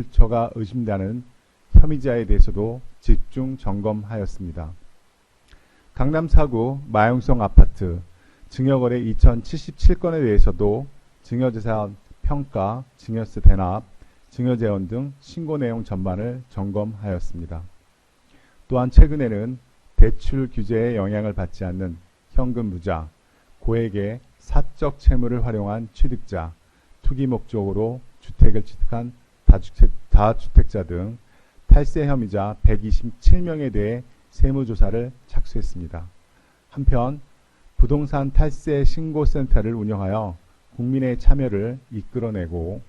출처가 의심되는 혐의자에 대해서도 집중 점검하였습니다. 강남 4구 마용성 아파트 증여거래 2077건에 대해서도 증여재산 평가, 증여세 대납, 증여재원 등 신고 내용 전반을 점검하였습니다. 또한 최근에는 대출 규제에 영향을 받지 않는 현금 무자, 고액의 사적 채무를 활용한 취득자, 투기 목적으로 주택을 취득한 다주택자 등 탈세 혐의자 127명에 대해 세무조사를 착수했습니다. 한편 부동산 탈세 신고센터를 운영하여 국민의 참여를 이끌어내고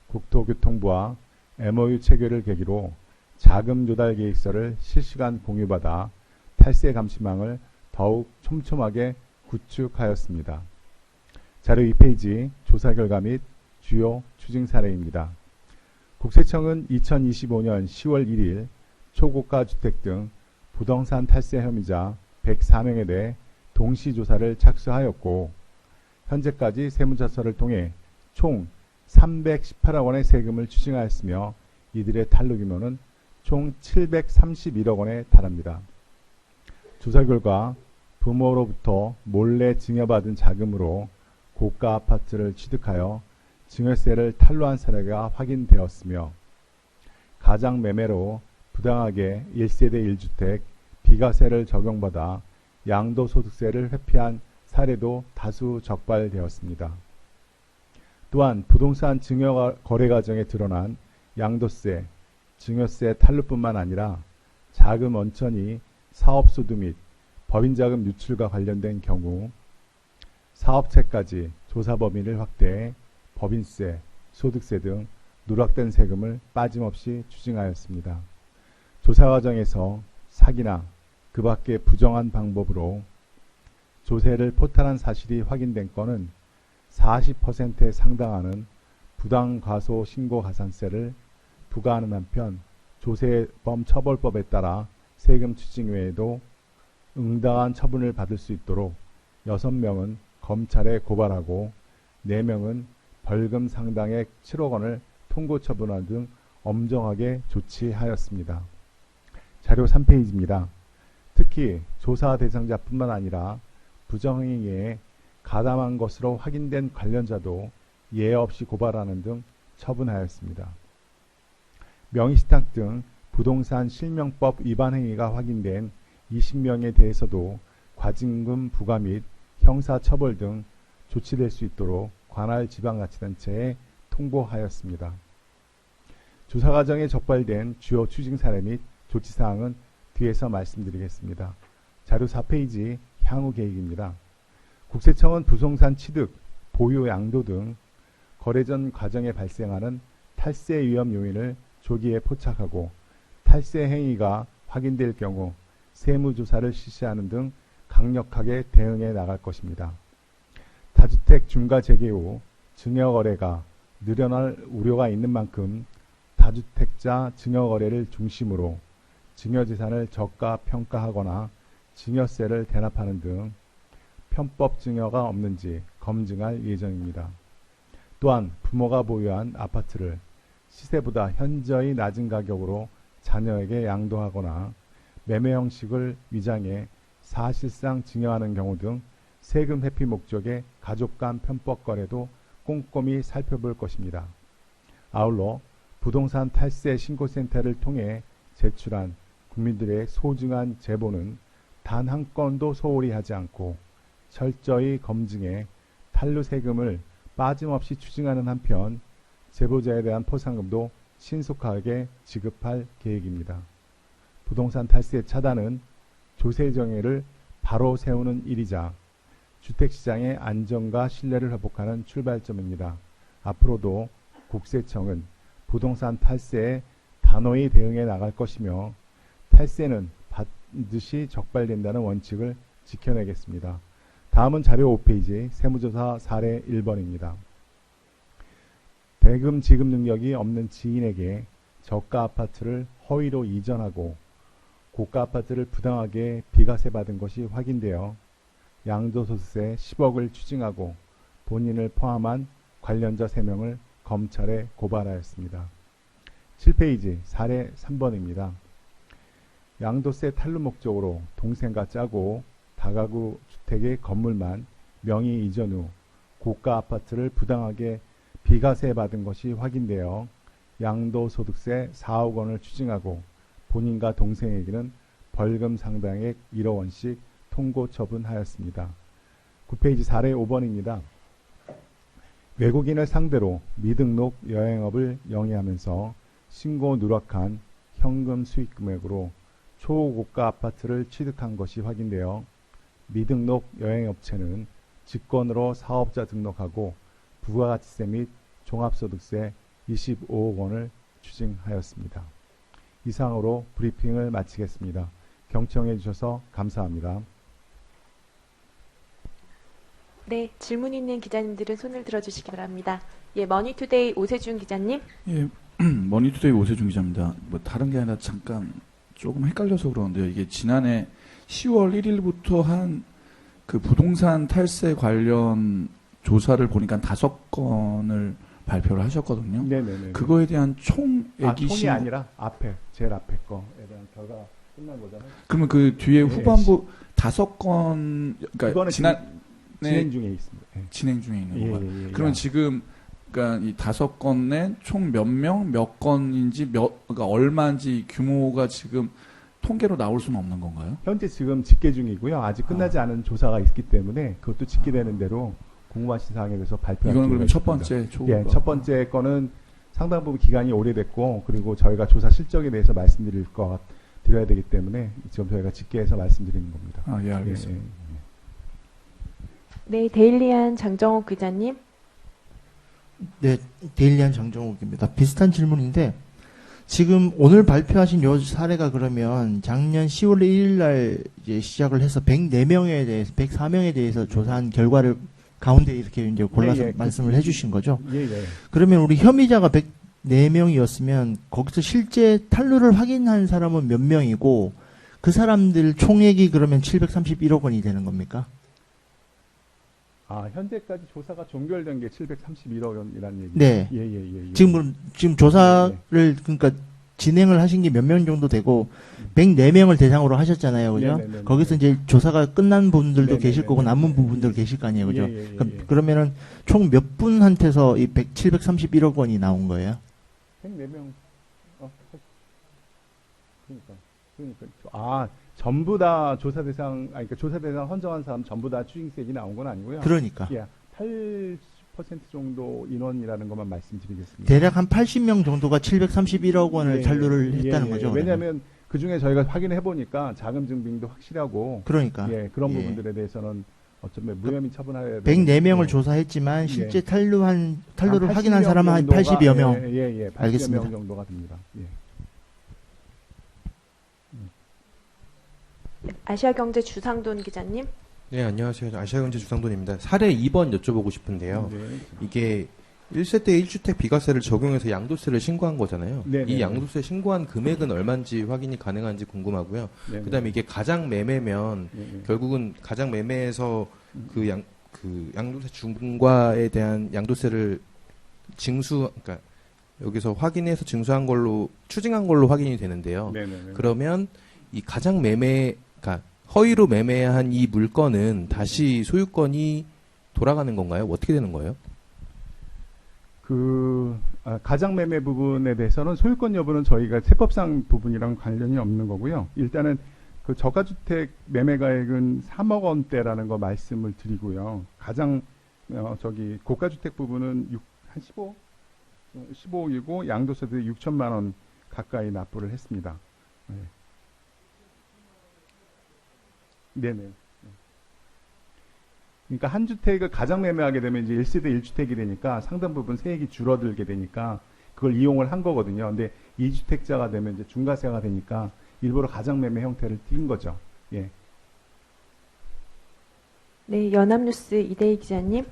국토교통부와 MOU 체결을 계기로 자금 조달 계획서를 실시간 공유받아 탈세 감시망을 더욱 촘촘하게 구축하였습니다. 자료 2페이지 조사 결과 및 주요 추징 사례입니다. 국세청은 2025년 10월 1일 초고가 주택 등 부동산 탈세 혐의자 104명에 대해 동시조사를 착수하였고 현재까지 세무조사를 통해 총 318억 원의 세금을 추징하였으며 이들의 탈루 규모는 총 731억 원에 달합니다. 조사 결과 부모로부터 몰래 증여받은 자금으로 고가 아파트를 취득하여 증여세를 탈루한 사례가 확인되었으며 가장 매매로 부당하게 1세대 1주택 비과세를 적용받아 양도소득세를 회피한 사례도 다수 적발되었습니다. 또한 부동산 증여 거래 과정에 드러난 양도세, 증여세 탈루뿐만 아니라 자금 원천이 사업소득 및 법인자금 유출과 관련된 경우 사업체까지 조사 범위를 확대해 법인세, 소득세 등 누락된 세금을 빠짐없이 추징하였습니다. 조사 과정에서 사기나 그 밖의 부정한 방법으로 조세를 포탈한 사실이 확인된 건은 40%에 상당하는 부당과소 신고 가산세를 부과하는 한편 조세범 처벌법에 따라 세금 추징 외에도 응당한 처분을 받을 수 있도록 6명은 검찰에 고발하고 4명은 벌금 상당액 7억 원을 통고 처분하는 등 엄정하게 조치하였습니다. 자료 3페이지입니다. 특히 조사 대상자뿐만 아니라 부정행위에 가담한 것으로 확인된 관련자도 예외 없이 고발하는 등 처분하였습니다. 명의신탁 등 부동산 실명법 위반 행위가 확인된 20명에 대해서도 과징금 부과 및 형사처벌 등 조치될 수 있도록 관할 지방자치단체에 통보하였습니다. 조사 과정에 적발된 주요 추징 사례 및 조치사항은 뒤에서 말씀드리겠습니다. 자료 4페이지 향후 계획입니다. 국세청은 부동산 취득, 보유, 양도 등 거래 전 과정에 발생하는 탈세 위험 요인을 조기에 포착하고 탈세 행위가 확인될 경우 세무조사를 실시하는 등 강력하게 대응해 나갈 것입니다. 다주택 중과 재개 후 증여거래가 늘어날 우려가 있는 만큼 다주택자 증여거래를 중심으로 증여재산을 저가 평가하거나 증여세를 대납하는 등 편법 증여가 없는지 검증할 예정입니다. 또한 부모가 보유한 아파트를 시세보다 현저히 낮은 가격으로 자녀에게 양도하거나 매매 형식을 위장해 사실상 증여하는 경우 등 세금 회피 목적의 가족 간 편법 거래도 꼼꼼히 살펴볼 것입니다. 아울러 부동산 탈세 신고센터를 통해 제출한 국민들의 소중한 제보는 단 한 건도 소홀히 하지 않고 철저히 검증해 탈루 세금을 빠짐없이 추징하는 한편 제보자에 대한 포상금도 신속하게 지급할 계획입니다. 부동산 탈세 차단은 조세 정의를 바로 세우는 일이자 주택시장의 안정과 신뢰를 회복하는 출발점입니다. 앞으로도 국세청은 부동산 탈세에 단호히 대응해 나갈 것이며 탈세는 반드시 적발된다는 원칙을 지켜내겠습니다. 다음은 자료 5페이지 세무조사 사례 1번입니다. 대금 지급 능력이 없는 지인에게 저가 아파트를 허위로 이전하고 고가 아파트를 부당하게 비과세 받은 것이 확인되어 양도소득세 10억을 추징하고 본인을 포함한 관련자 3명을 검찰에 고발하였습니다. 7페이지 사례 3번입니다. 양도세 탈루 목적으로 동생과 짜고 다가구 주택의 건물만 명의 이전 후 고가 아파트를 부당하게 비과세 받은 것이 확인되어 양도소득세 4억 원을 추징하고 본인과 동생에게는 벌금 상당액 1억 원씩 통고 처분하였습니다. 9페이지 사례 5번입니다. 외국인을 상대로 미등록 여행업을 영위하면서 신고 누락한 현금 수익 금액으로 초고가 아파트를 취득한 것이 확인되어 미등록 여행업체는 직권으로 사업자 등록하고 부가가치세 및 종합소득세 25억 원을 추징하였습니다. 이상으로 브리핑을 마치겠습니다. 경청해 주셔서 감사합니다. 네, 질문 있는 기자님들은 손을 들어주시기 바랍니다. 예, 머니투데이 오세준 기자님. 예, 머니투데이 오세준 기자입니다. 뭐 다른 게 아니라 잠깐 조금 헷갈려서 그러는데요. 이게 지난해 10월 1일부터 한 그 부동산 탈세 관련 조사를 보니까 5건을 발표를 하셨거든요. 네네네. 그거에 대한 총액이 총이 아니라 앞에 제일 앞에 거에 대한 결과가 끝난 거잖아요. 그러면 그 뒤에 네, 후반부 5건 그러니까 그거는 지난 진행 중에 있습니다. 예. 진행 중에 있는 예, 건가요? 예, 예, 그러면 예. 지금 그러니까 이 5건에 총 몇 명, 몇 건인지 그러니까 얼마인지 규모가 지금 통계로 나올 수는 없는 건가요? 현재 지금 집계 중이고요. 아직 끝나지 않은 조사가 있기 때문에 그것도 집계되는 대로 궁금하신 사항에 대해서 발표할 이거는 그러면 첫 있습니다. 번째 초 예, 첫 번째 거는 상당 부분 기간이 오래됐고 그리고 저희가 조사 실적에 대해서 드려야 되기 때문에 지금 저희가 집계해서 말씀드리는 겁니다. 아, 예, 알겠습니다. 네, 데일리안 장정욱 기자님. 네, 데일리안 장정욱입니다. 비슷한 질문인데 지금 오늘 발표하신 요 사례가 그러면 작년 10월 1일 날 이제 시작을 해서 104명에 대해서 104명에 대해서 조사한 결과를 가운데 이렇게 이제 골라서 예, 말씀을 해주신 거죠. 예, 예. 그러면 우리 혐의자가 104명이었으면 거기서 실제 탈루를 확인한 사람은 몇 명이고 그 사람들 총액이 그러면 731억 원이 되는 겁니까? 아, 현재까지 조사가 종결된 게 731억 원이라는 얘기죠. 네. 예, 예, 예. 지금 조사를 그러니까 진행을 하신 게 몇 명 정도 되고 104명을 대상으로 하셨잖아요. 그죠? 네네네네. 거기서 이제 조사가 끝난 분들도 네네네네. 계실 거고 남은 부분들 계실 거 아니에요. 그죠? 예, 예, 예, 그럼 예. 그러면은 총 몇 분한테서 이 731억 원이 나온 거예요? 104명. 그러니까. 아, 전부 다 조사 대상, 그러니까 조사 대상 헌정한 사람 전부 다 추징세액이 나온 건 아니고요. 그러니까. 예, 80% 정도 인원이라는 것만 말씀드리겠습니다. 대략 한 80명 정도가 731억 원을 예, 탈루를 예, 했다는 예. 거죠. 왜냐하면 그 중에 저희가 확인해 보니까 자금 증빙도 확실하고, 그러니까. 예, 그런 예. 부분들에 대해서는 어쩌면 무혐의 처분해야 104명을 예. 조사했지만 실제 예. 탈루를 한 확인한 80명 사람은 한 정도가, 80여 명. 예, 80여 알겠습니다. 명 정도가 됩니다. 예. 아시아경제 주상돈 기자님. 네, 안녕하세요. 아시아경제 주상돈입니다. 사례 2번 여쭤보고 싶은데요. 네. 이게 1세대 1주택 비과세를 적용해서 양도세를 신고한 거잖아요. 네, 이 네. 양도세 신고한 금액은 얼마인지 확인이 가능한지 궁금하고요. 네, 그다음에 이게 가장 매매면 네. 결국은 가장 매매에서 그 양도세 중과에 대한 양도세를 그러니까 여기서 확인해서 징수한 걸로 추징한 걸로 확인이 되는데요. 네. 그러면 이 가장 그러니까 허위로 매매한 이 물건은 다시 소유권이 돌아가는 건가요? 어떻게 되는 거예요? 가장 매매 부분에 대해서는 소유권 여부는 저희가 세법상 부분이랑 관련이 없는 거고요. 일단은 그 저가주택 매매가액은 3억 원대라는 거 말씀을 드리고요. 가장 고가주택 부분은 한 15억이고 양도세도 6천만 원 가까이 납부를 했습니다. 네. 네네. 그러니까 한 주택을 가장 매매하게 되면 이제 1세대 1주택이 되니까 상당 부분 세액이 줄어들게 되니까 그걸 이용을 한 거거든요. 근데 2주택자가 되면 이제 중과세가 되니까 일부러 가장 매매 형태를 띈 거죠. 예. 네, 연합뉴스 이대희 기자님.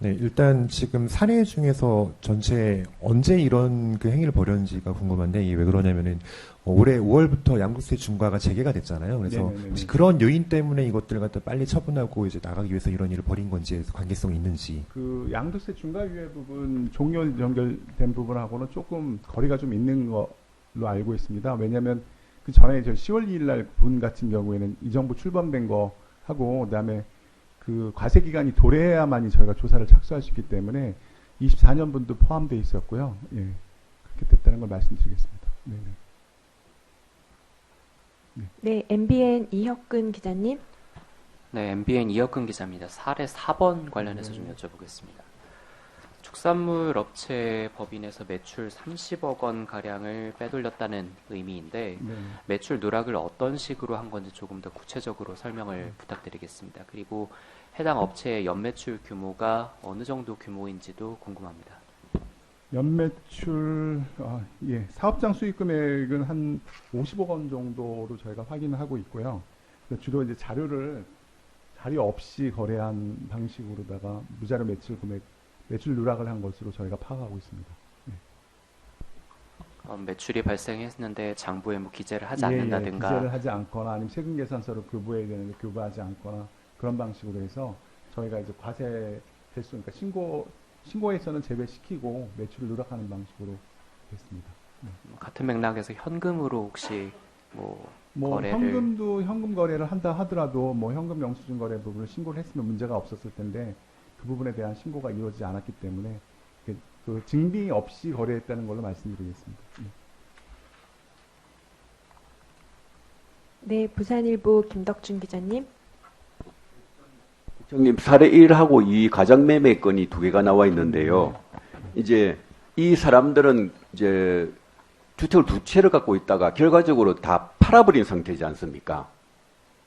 네, 일단 지금 사례 중에서 전체 언제 이런 그 행위를 벌였는지가 궁금한데 이게 왜 그러냐면은 올해 5월부터 양도세 중과가 재개가 됐잖아요. 그래서 네네네. 혹시 그런 요인 때문에 이것들을 갖다 빨리 처분하고 이제 나가기 위해서 이런 일을 벌인 건지 관계성이 있는지. 그 양도세 중과유예 부분 종료 연결된 부분하고는 조금 거리가 좀 있는 걸로 알고 있습니다. 왜냐하면 그 전에 저 10월 2일 날 분 같은 경우에는 이 정부 출범된 거 하고 그다음에 그 과세 기간이 도래해야만이 저희가 조사를 착수할 수 있기 때문에 24년분도 포함되어 있었고요. 예, 그렇게 됐다는 걸 말씀드리겠습니다. 네네. 네, MBN 이혁근 기자님. 네, MBN 이혁근 기자입니다. 사례 4번 관련해서 좀 여쭤보겠습니다. 축산물 업체 법인에서 매출 30억 원 가량을 빼돌렸다는 의미인데 네. 매출 누락을 어떤 식으로 한 건지 조금 더 구체적으로 설명을 부탁드리겠습니다. 그리고 해당 업체의 연매출 규모가 어느 정도 규모인지도 궁금합니다. 연매출, 예, 사업장 수익 금액은 한 50억 원 정도로 저희가 확인을 하고 있고요. 주로 이제 자료 없이 거래한 방식으로다가 무자료 매출 누락을 한 것으로 저희가 파악하고 있습니다. 매출이 발생했는데 장부에 뭐 기재를 하지 예, 않는다든가 기재를 하지 않거나 아니면 세금 계산서를 교부해야 되는데 교부하지 않거나 그런 방식으로 해서 저희가 이제 과세 대수, 그러니까 신고에서는 제외시키고 매출을 누락하는 방식으로 됐습니다. 같은 맥락에서 현금으로 혹시 뭐 거래를 현금 거래를 한다 하더라도 뭐 현금 영수증 거래 부분을 신고를 했으면 문제가 없었을 텐데 그 부분에 대한 신고가 이루어지지 않았기 때문에 그 증빙 없이 거래했다는 걸로 말씀드리겠습니다. 네, 부산일보 김덕준 기자님. 국장님, 사례 1하고 2 가장매매 건이 두 개가 나와 있는데요. 이제 이 사람들은 이제 주택을 두 채를 갖고 있다가 결과적으로 다 팔아버린 상태지 않습니까?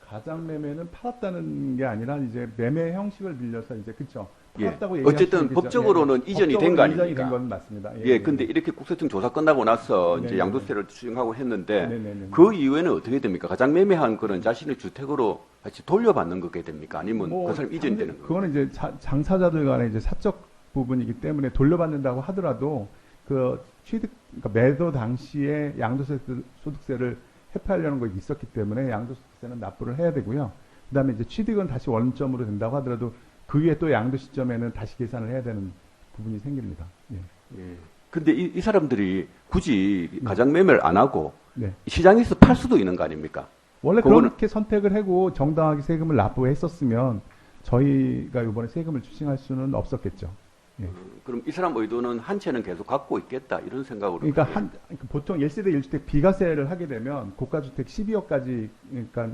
가장 매매는 팔았다는 게 아니라 이제 매매 형식을 빌려서 이제 그쵸. 예. 팔았다고 어쨌든 얘기하시는 법적으로는 게 이전이 된 거 아닙니까? 이전이 된 건 맞습니다. 예, 근데 이렇게 국세청 조사 끝나고 나서 이제 네네네. 양도세를 추징하고 했는데 네네네. 그 이후에는 어떻게 됩니까? 가장 매매한 거는 자신의 주택으로 같이 돌려받는 거게 됩니까? 아니면 그 사람 이전이 되는 거예요? 그거는 이제 장사자들 간의 이제 사적 부분이기 때문에 돌려받는다고 하더라도 그 그러니까 매도 당시에 양도세 소득세를 회피하려는 것이 있었기 때문에 양도소득세는 납부를 해야 되고요. 그다음에 이제 취득은 다시 원점으로 된다고 하더라도 그 위에 또 양도 시점에는 다시 계산을 해야 되는 부분이 생깁니다. 예. 예. 근데 이 사람들이 굳이 가장 매매를 안 하고 네. 시장에서 팔 수도 있는 거 아닙니까? 원래 그거는- 그렇게 선택을 하고 정당하게 세금을 납부했었으면 저희가 이번에 세금을 추징할 수는 없었겠죠. 그럼 이 사람 의도는 한 채는 계속 갖고 있겠다 이런 생각으로. 그러니까 보통 1세대 1주택 비과세를 하게 되면 고가주택 12억까지 그러니까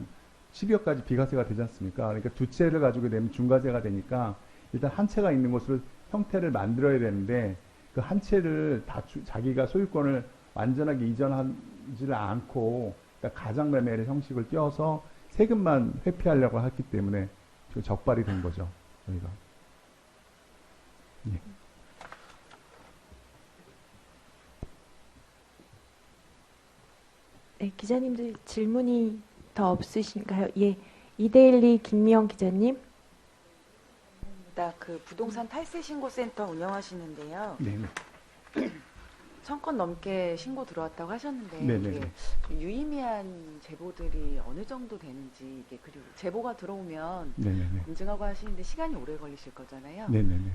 12억까지 비과세가 되지 않습니까? 그러니까 두 채를 가지고 되면 중과세가 되니까 일단 한 채가 있는 것으로 형태를 만들어야 되는데 그 한 채를 다 자기가 소유권을 완전하게 이전하지를 않고 그러니까 가장 매매의 형식을 띄어서 세금만 회피하려고 했기 때문에 그 적발이 된 거죠. 저희가. 예. 네, 기자님들 질문이 더 없으신가요? 예, 이데일리 김미영 기자님. 그 부동산 탈세 신고센터 운영하시는데요. 네네. 1000건 넘게 신고 들어왔다고 하셨는데 네네네. 이게 좀 유의미한 제보들이 어느 정도 되는지 이게 그리고 제보가 들어오면 네네네. 검증하고 하시는데 시간이 오래 걸리실 거잖아요. 네네네.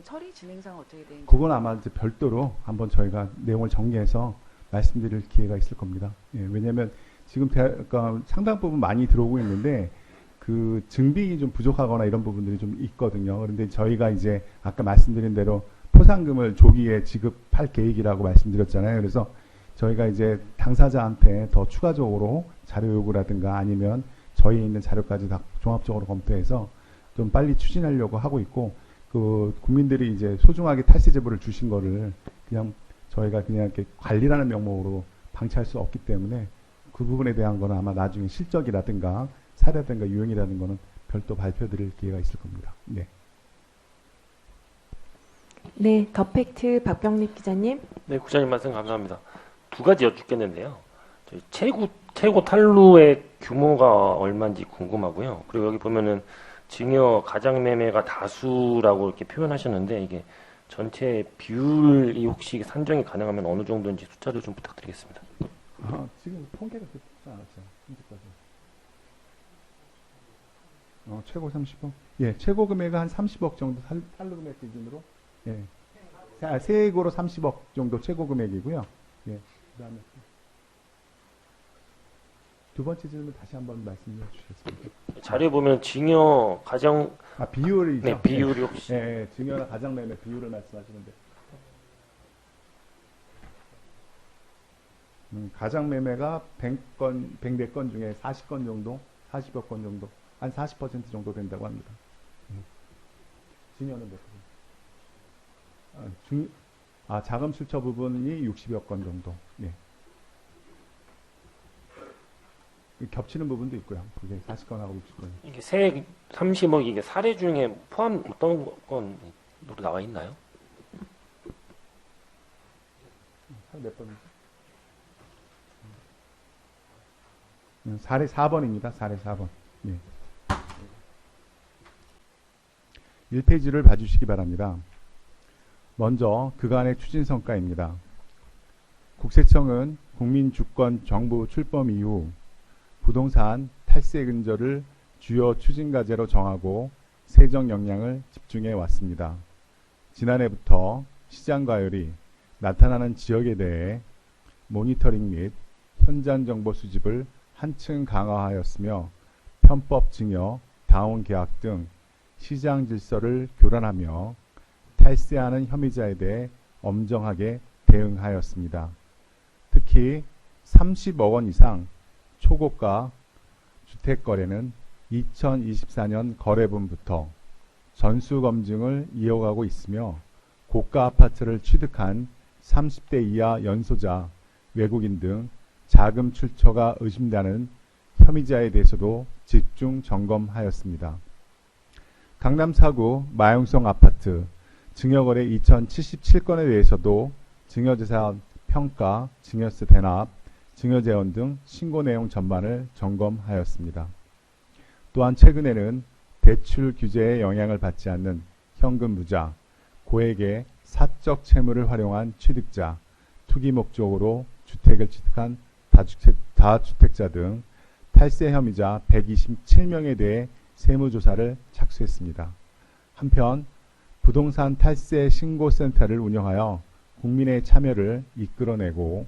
처리 진행상 어떻게 되는지. 그건 아마 이제 별도로 한번 저희가 내용을 정리해서 말씀드릴 기회가 있을 겁니다. 예, 왜냐하면 지금 그러니까 상당 부분 많이 들어오고 있는데 그 증빙이 좀 부족하거나 이런 부분들이 좀 있거든요. 그런데 저희가 이제 아까 말씀드린 대로 포상금을 조기에 지급할 계획이라고 말씀드렸잖아요. 그래서 저희가 이제 당사자한테 더 추가적으로 자료 요구라든가 아니면 저희 있는 자료까지 다 종합적으로 검토해서 좀 빨리 추진하려고 하고 있고 그 국민들이 이제 소중하게 탈세 제보를 주신 거를 그냥 저희가 그냥 이렇게 관리라는 명목으로 방치할 수 없기 때문에 그 부분에 대한 거는 아마 나중에 실적이라든가 사례라든가 유형이라는 거는 별도 발표드릴 기회가 있을 겁니다. 네. 네, 더 팩트 박병립 기자님. 네, 국장님 말씀 감사합니다. 두 가지 여쭙겠는데요. 저희 최고 탈루의 규모가 얼마인지 궁금하고요. 그리고 여기 보면은 증여 가장매매가 다수라고 이렇게 표현하셨는데 이게 전체 비율이 혹시 산정이 가능하면 어느 정도인지 숫자를 좀 부탁드리겠습니다. 지금 통계가 그렇지 않았죠. 현재까지. 최고 30억? 예, 최고 금액은 한 30억 정도 탈루 금액 기준으로. 예. 세액으로 30억 정도 최고 금액이고요. 예. 그다음에 두 번째 질문 다시 한번 말씀해 주시겠습니까? 자료에 보면 증여 가장 비율이죠. 네, 비율이 혹시 예, 증여나 가장매매 비율을 말씀하시는데. 가장매매가 104건 중에 40건 정도, 40여 건 정도, 한 40% 정도 된다고 합니다. 증여는 몇 건? 자금 출처 부분이 60여 건 정도. 예. 겹치는 부분도 있고요. 그게 40건하고 60건. 이게 세액 30억 이게 사례 중에 포함 어떤 건으로 나와 있나요? 몇 번이죠? 사례 4번입니다. 사례 4번. 예. 1페이지를 봐주시기 바랍니다. 먼저 그간의 추진 성과입니다. 국세청은 국민주권 정부 출범 이후 부동산 탈세 근절을 주요 추진 과제로 정하고 세정 역량을 집중해 왔습니다. 지난해부터 시장 과열이 나타나는 지역에 대해 모니터링 및 현장 정보 수집을 한층 강화하였으며 편법 증여, 다운 계약 등 시장 질서를 교란하며 탈세하는 혐의자에 대해 엄정하게 대응하였습니다. 특히 30억 원 이상 초고가 주택 거래는 2024년 거래분부터 전수 검증을 이어가고 있으며 고가 아파트를 취득한 30대 이하 연소자, 외국인 등 자금 출처가 의심되는 혐의자에 대해서도 집중 점검하였습니다. 강남 4구 마용성 아파트 증여거래 2077건에 대해서도 증여재산 평가, 증여세 대납, 증여재원 등 신고 내용 전반을 점검하였습니다. 또한 최근에는 대출 규제에 영향을 받지 않는 현금 무자, 고액의 사적 채무를 활용한 취득자, 투기 목적으로 주택을 취득한 다주택자 등 탈세 혐의자 127명에 대해 세무조사를 착수했습니다. 한편 부동산 탈세 신고센터를 운영하여 국민의 참여를 이끌어내고